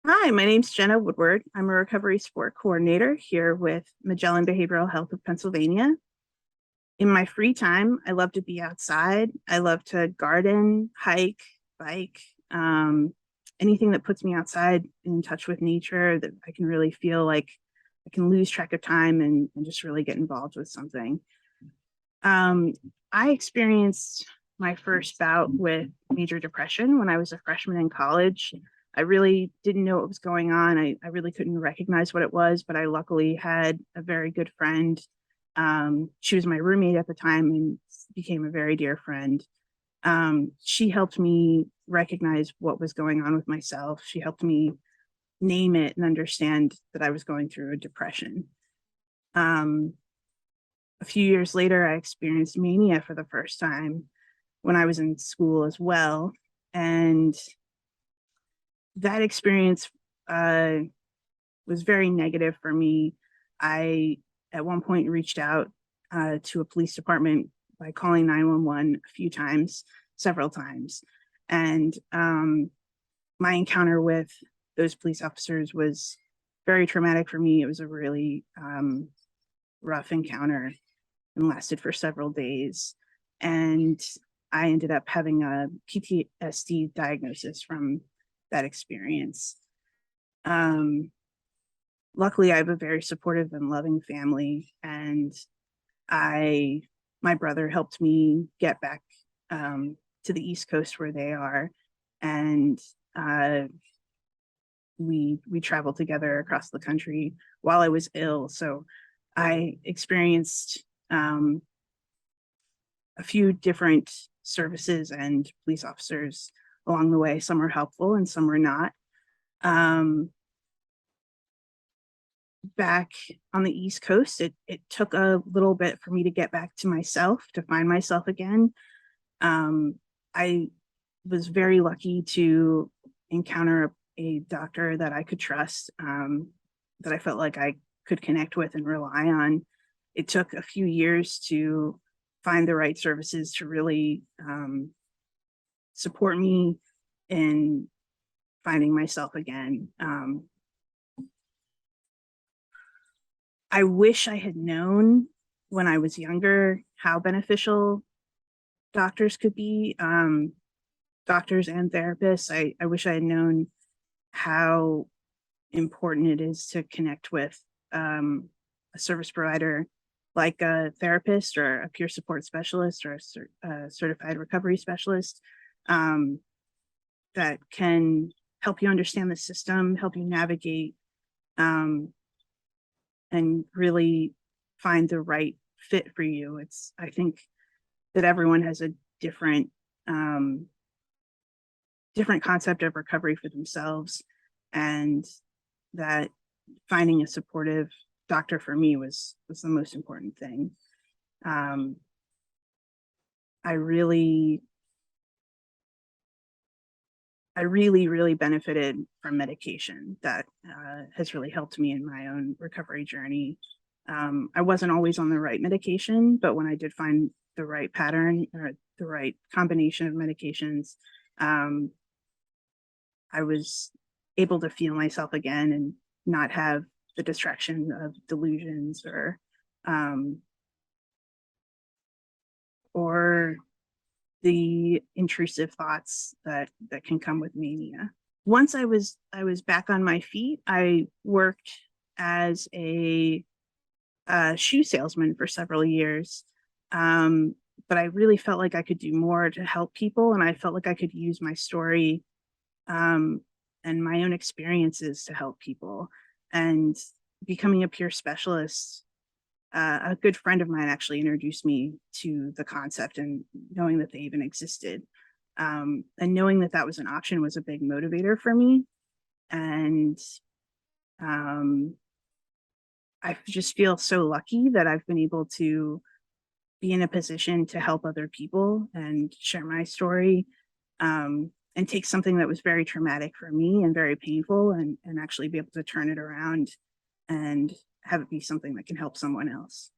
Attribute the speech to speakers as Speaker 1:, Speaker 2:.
Speaker 1: Hi, my name's Jenna Woodward. I'm a recovery support coordinator here with Magellan Behavioral Health of Pennsylvania. In my free time, I love to be outside. I love to garden, hike, bike, anything that puts me outside in touch with nature that I can really feel like I can lose track of time and just really get involved with something. Um, I experienced my first bout with major depression when I was a freshman in college. I really didn't know what was going on. I really couldn't recognize what it was, but I luckily had a very good friend. She was my roommate at the time and became a very dear friend. She helped me recognize what was going on with myself. She helped me name it and understand that I was going through a depression. Um, a few years later, I experienced mania for the first time when I was in school as well. And that experience uh, was very negative for me. I, at one point, reached out to a police department by calling 911 a few times, several times. And my encounter with those police officers was very traumatic for me. It was a really rough encounter and lasted for several days. And I ended up having a PTSD diagnosis from that experience. Um, Luckily, I have a very supportive and loving family, and I, my brother helped me get back to the East Coast where they are, and uh, we traveled together across the country while I was ill. So I experienced a few different services and police officers along the way. Some were helpful and some were not. Um, Back on the East Coast, it took a little bit for me to get back to myself, to find myself again. I was very lucky to encounter a doctor that I could trust, that I felt like I could connect with and rely on. It took a few years to find the right services to really support me in finding myself again. I wish I had known when I was younger how beneficial doctors could be, doctors and therapists. I wish I had known how important it is to connect with a service provider like a therapist or a peer support specialist or a certified recovery specialist, um, that can help you understand the system, help you navigate, um, and really find the right fit for you. I think that everyone has a different, um, different concept of recovery for themselves, and that finding a supportive doctor for me was the most important thing. Um, I really really benefited from medication that has really helped me in my own recovery journey. I wasn't always on the right medication, but when I did find the right pattern or the right combination of medications, um, I was able to feel myself again and not have the distraction of delusions um, or the intrusive thoughts that can come with mania. Once I was back on my feet, I worked as a shoe salesman for several years. Um, but I really felt like I could do more to help people, and I felt like I could use my story, um, and my own experiences to help people. And becoming a peer specialist, a good friend of mine actually introduced me to the concept, and knowing that they even existed, and knowing that that was an option was a big motivator for me. And um, I just feel so lucky that I've been able to be in a position to help other people and share my story, and take something that was very traumatic for me and very painful, and actually be able to turn it around and have it be something that can help someone else.